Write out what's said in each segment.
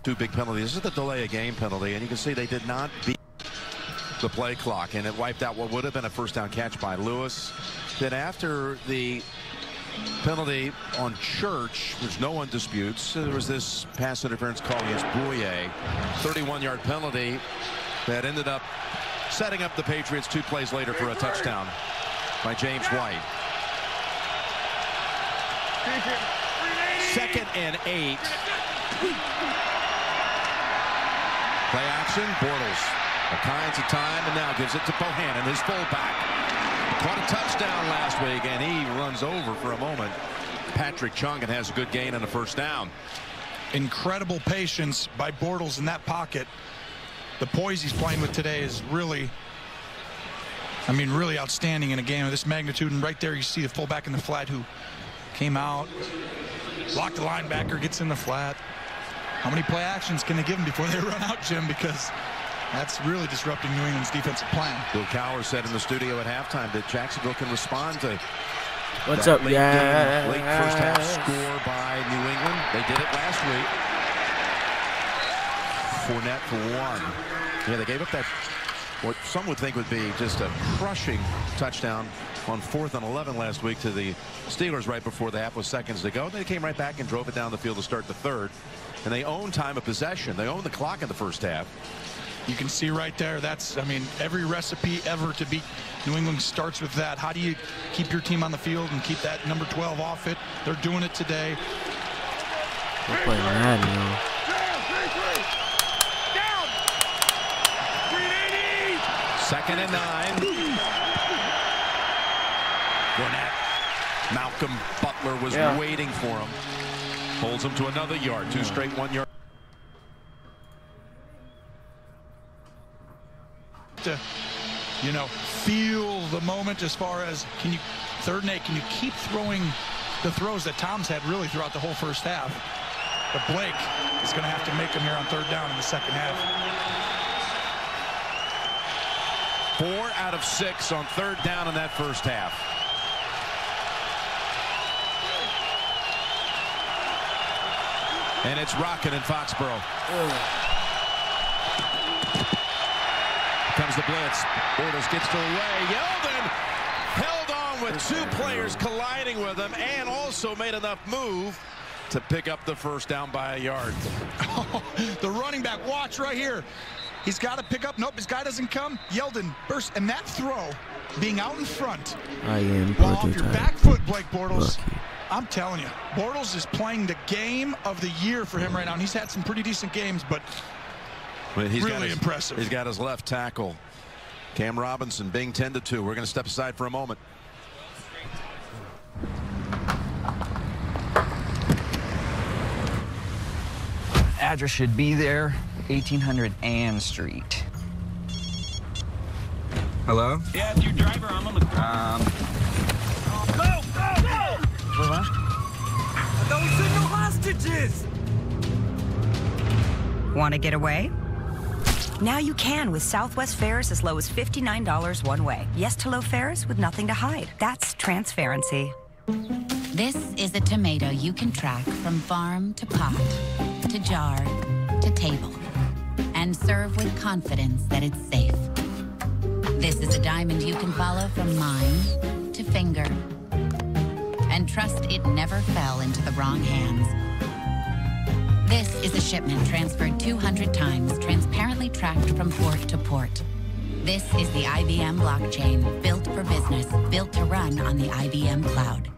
Two big penalties. This is the delay of game penalty, and you can see they did not beat the play clock, and it wiped out what would have been a first down catch by Lewis. Then after the penalty on Church, which no one disputes, there was this pass interference call against Bouye, 31-yard penalty that ended up setting up the Patriots 2 plays later for a touchdown by James White. 2nd and 8. Play action, Bortles. All kinds of time, and now gives it to Bohannon, his fullback. Caught a touchdown last week, and he runs over for a moment Patrick Chung and has a good gain on the first down. Incredible patience by Bortles in that pocket. The poise he's playing with today is really, really outstanding in a game of this magnitude. And right there you see the fullback in the flat who came out, blocked the linebacker, gets in the flat. How many play actions can they give him before they run out, Jim? Because that's really disrupting New England's defensive plan. Bill Cowher said in the studio at halftime that Jacksonville can respond to what's up, late first half score by New England. They did it last week. Fournette for 1. Yeah, they gave up that, what some would think would be just a crushing touchdown on 4th and 11 last week to the Steelers right before the half with seconds to go. They came right back and drove it down the field to start the third. And they own time of possession. They own the clock in the first half. You can see right there, that's, every recipe ever to beat New England starts with that. How do you keep your team on the field and keep that number 12 off it? They're doing it today. They're playing Madden, you know. 2nd and 9. Fournette. Malcolm Butler was waiting for him. Holds him to another yard. 2 straight 1-yard. To, feel the moment as far as 3rd and 8, can you keep throwing the throws that Tom's had really throughout the whole first half? But Blake is going to have to make them here on 3rd down in the second half. 4 out of 6 on 3rd down in that first half. And it's rocking in Foxborough. Comes the blitz. Bortles gets to the way. Yeldon held on with 2 players colliding with him and also made enough move to pick up the first down by a yard. The running back, watch right here. He's got to pick up. Nope, his guy doesn't come. Yeldon burst, and that throw being out in front. While off your back foot, Blake Bortles. Lucky. I'm telling you, Bortles is playing the game of the year for him right now. And he's had some pretty decent games, but he's really impressive. He's got his left tackle, Cam Robinson, being 10-2. We're going to step aside for a moment. Address should be there, 1800 Ann Street. Hello? Yeah, it's your driver. I'm on the... Go! What? Those are no hostages! Want to get away? Now you can with Southwest fares as low as $59 one way. Yes to low fares with nothing to hide. That's transparency. This is a tomato you can track from farm to pot, to jar, to table, and serve with confidence that it's safe. This is a diamond you can follow from mine to finger, and trust it never fell into the wrong hands. This is a shipment transferred 200 times, transparently tracked from port to port. This is the IBM blockchain, built for business, built to run on the IBM cloud.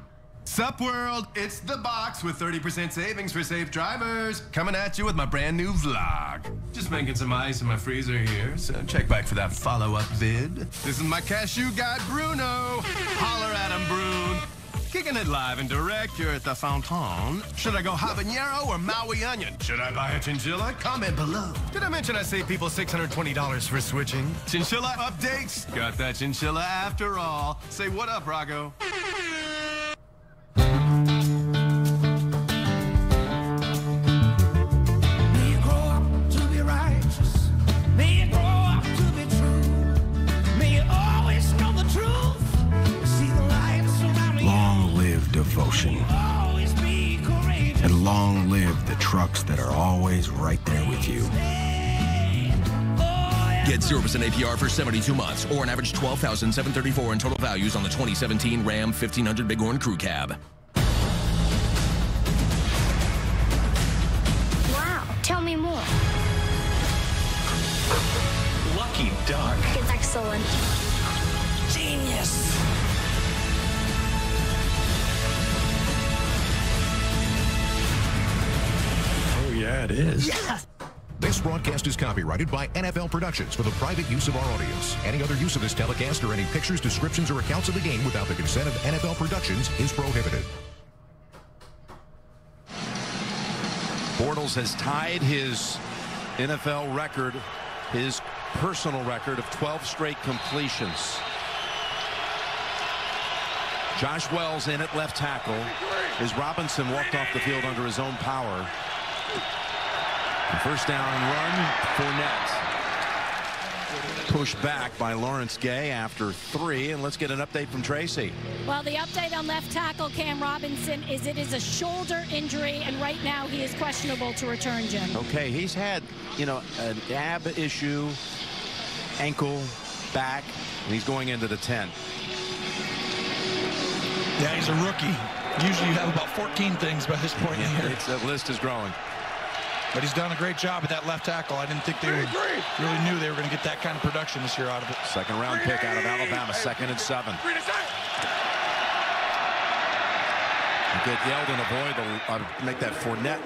Sup world, it's The Box with 30% savings for safe drivers. Coming at you with my brand new vlog. Just making some ice in my freezer here, so check back for that follow-up vid. This is my cashew guy, Bruno. Holler at him, Brune. Kicking it live and direct here at the Fountain. Should I go habanero or Maui onion? Should I buy a chinchilla? Comment below. Did I mention I save people $620 for switching? Chinchilla updates? Got that chinchilla after all. Say what up, Rago? Devotion. And long live the trucks that are always right there with you. Get 0% APR for 72 months, or an average $12,734 in total values on the 2017 Ram 1500 Bighorn Crew Cab. Wow, tell me more. Lucky duck. It's excellent. Genius. Oh, yeah, it is. Yes! This broadcast is copyrighted by NFL Productions for the private use of our audios. Any other use of this telecast or any pictures, descriptions, or accounts of the game without the consent of NFL Productions is prohibited. Bortles has tied his NFL record, his personal record of 12 straight completions. Josh Wells in at left tackle as Robinson walked off the field under his own power. The first down run, Fournette. Pushed back by Lawrence Gay after 3, and let's get an update from Tracy. Well, the update on left tackle Cam Robinson is it is a shoulder injury, and right now he is questionable to return, Jim. Okay, he's had, an ab issue, ankle, back, and he's going into the 10. Yeah, he's a rookie. Usually you have about 14 things by this point in the year. The list is growing. But he's done a great job at that left tackle. I didn't think they really knew they were going to get that kind of production this year out of it. Second round pick out of Alabama, 2nd and 7. Get Yeldon make that Fournette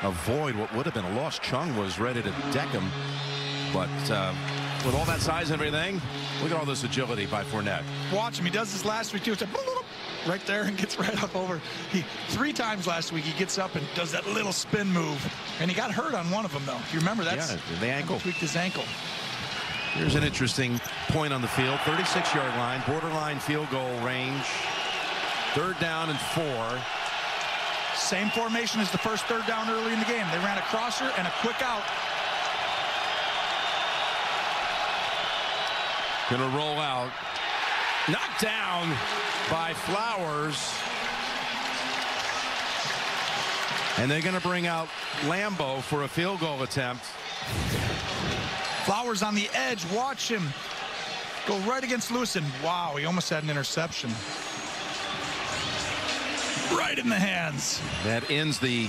avoid what would have been a loss. Chung was ready to deck him. But with all that size and everything, look at all this agility by Fournette. Watch him. He does this last week, too. It's right there and gets right up over. 3 times last week he gets up and does that little spin move. And he got hurt on one of them, though. If you remember, that's the ankle. Tweaked his ankle. Here's an interesting point on the field. 36-yard line, borderline field goal range. 3rd down and 4. Same formation as the first 3rd down early in the game. They ran a crosser and a quick out. Gonna roll out. Knocked down by Flowers. And they're going to bring out Lambo for a field goal attempt. Flowers on the edge. Watch him go right against Lewis. And wow, he almost had an interception. Right in the hands. That ends the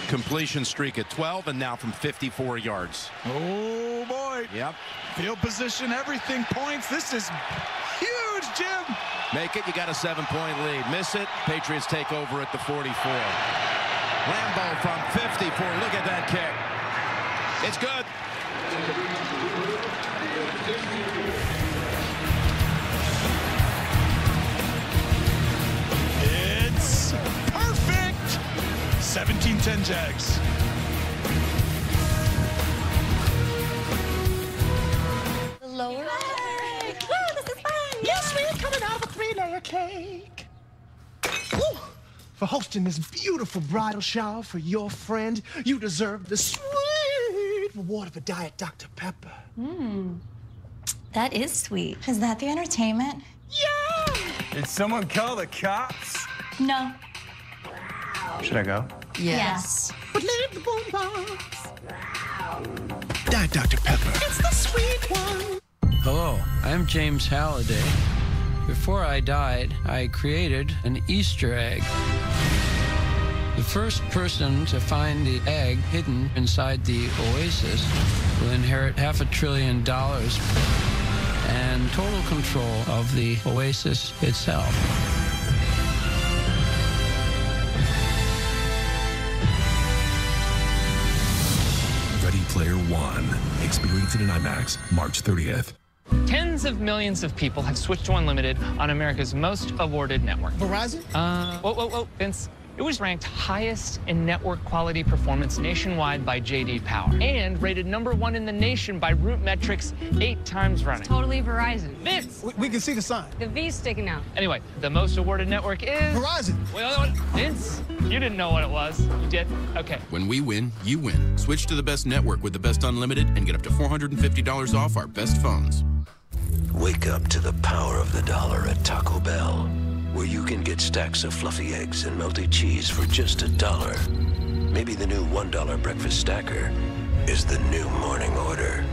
completion streak at 12, and now from 54 yards. Oh, boy. Yep. Field position, everything points. This is huge, Jim. Make it, you got a 7-point lead. Miss it, Patriots take over at the 44. Lambo from 54. Look at that kick. It's good. It's perfect. 17-10 Jags. Lower. Woo, this is fun. Yes, we're coming out of a 3-layer cake. Woo. For hosting this beautiful bridal shower for your friend, you deserve the sweet reward of a Diet Dr. Pepper. That is sweet. Is that the entertainment? Yeah! Did someone call the cops? No. Should I go? Yes. But leave the boombox. Diet Dr. Pepper. It's the sweet one. Hello, I'm James Halliday. Before I died, I created an Easter egg. The first person to find the egg hidden inside the oasis will inherit $500 billion and total control of the oasis itself. Ready Player One. Experience it in IMAX, March 30th. Tens of millions of people have switched to unlimited on America's most awarded network. Verizon? Whoa, Vince. It was ranked highest in network quality performance nationwide by J.D. Power and rated #1 in the nation by Root Metrics 8 times running. Totally Verizon. Vince! We can see the sign. The V's sticking out. Anyway, the most awarded network is... Verizon. Wait, Vince, you didn't know what it was. You did? Okay. When we win, you win. Switch to the best network with the best unlimited and get up to $450 off our best phones. Wake up to the power of the dollar at Taco Bell, where you can can get stacks of fluffy eggs and melty cheese for just $1. Maybe the new $1 breakfast stacker is the new morning order.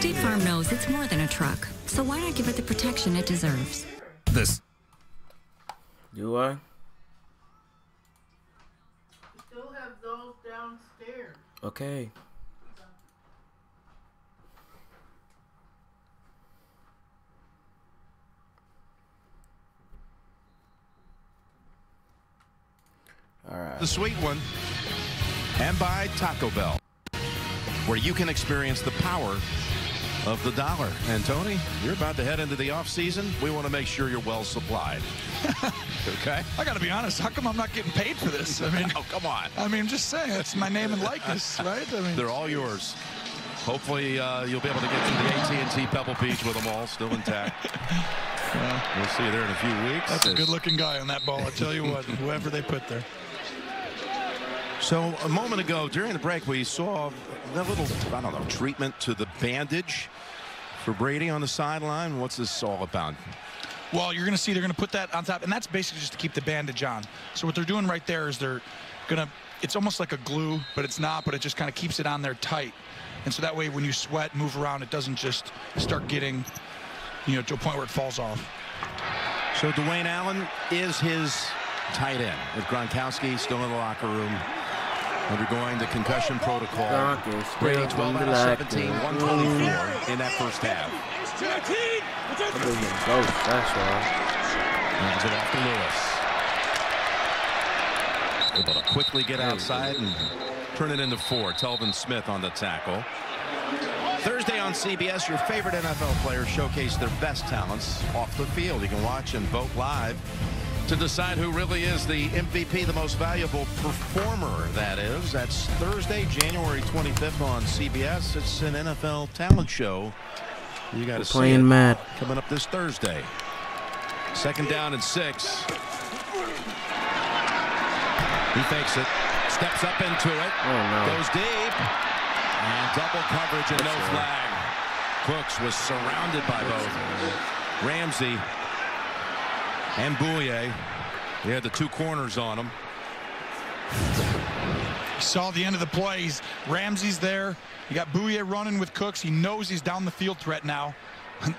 State Farm knows it's more than a truck, so why not give it the protection it deserves? This. Do I? Still have those downstairs. Okay. All right. The sweet one. And by Taco Bell, where you can experience the power of the dollar. And Tony, you're about to head into the off season. We want to make sure you're well supplied. Okay. I got to be honest. How come I'm not getting paid for this? I mean, oh, come on. I mean, just saying, it's my name and likeness, right? I mean, they're all yours. Hopefully, you'll be able to get to the AT&T Pebble Beach with them all still intact. We'll see you there in a few weeks. That's a good-looking guy on that ball. I tell you what, whoever they put there. So a moment ago during the break, we saw that little, I don't know, treatment to the bandage for Brady on the sideline. What's this all about? Well, you're going to see they're going to put that on top, and that's basically just to keep the bandage on. So what they're doing right there is they're going to, it's almost like a glue, but it's not, but it just kind of keeps it on there tight. And so that way when you sweat, move around, it doesn't just start getting, you know, to a point where it falls off. So Dwayne Allen is his tight end, with Gronkowski still in the locker room, undergoing the concussion protocol. Brady 12 out of 17, 124 in that first half. Hands it off to Lewis. Able to quickly get outside and turn it into 4. Telvin Smith on the tackle. Thursday on CBS, your favorite NFL players showcase their best talents off the field. You can watch and vote live to decide who really is the MVP, the most valuable performer, that is. That's Thursday, January 25th on CBS. It's an NFL talent show. You got to see it Madden coming up this Thursday. 2nd down and 6. He fakes it, steps up into it, goes deep, and double coverage and no flag. Cooks was surrounded by both Ramsey and Bouye. He had the 2 corners on him. You saw the end of the plays. Ramsey's there. You got Bouye running with Cooks. He knows he's down the field threat now.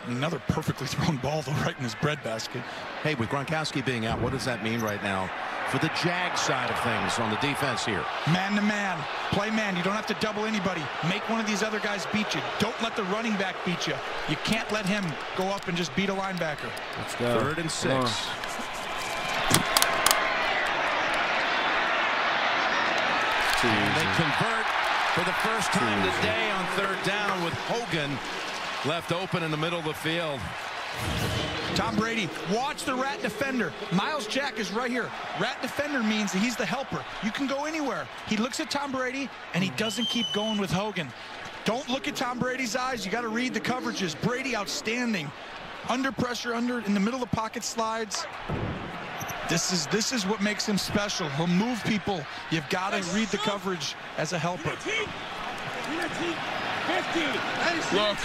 Another perfectly thrown ball, though, right in his breadbasket. Hey, with Gronkowski being out, what does that mean right now for the Jag side of things on the defense here? Man to man. Play man. You don't have to double anybody. Make one of these other guys beat you. Don't let the running back beat you. You can't let him go up and just beat a linebacker. Let's go. 3rd and 6. And they convert for the first time today on 3rd down with Hogan left open in the middle of the field. Tom Brady, watch the rat defender. Miles Jack is right here. Rat defender means he's the helper. You can go anywhere. He looks at Tom Brady, and he doesn't keep going with Hogan. Don't look at Tom Brady's eyes. You got to read the coverages. Brady outstanding. Under pressure, in the middle of the pocket slides. This is what makes him special. He'll move people. You've got to read the coverage as a helper. Look.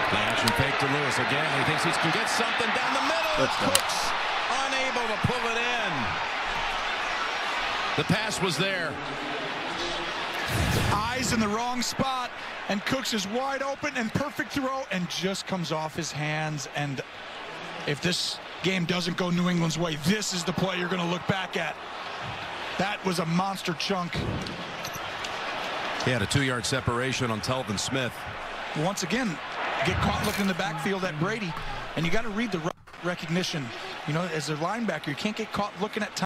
The action fake to Lewis again. He thinks he can get something down the middle. Cooks unable to pull it in. The pass was there. Eyes in the wrong spot, and Cooks is wide open and perfect throw, and just comes off his hands. And if this game doesn't go New England's way, this is the play you're going to look back at. That was a monster chunk. He had a 2-yard separation on Telvin Smith. Once again, get caught looking in the backfield at Brady, and you got to read the recognition. You know, as a linebacker, you can't get caught looking at Tom.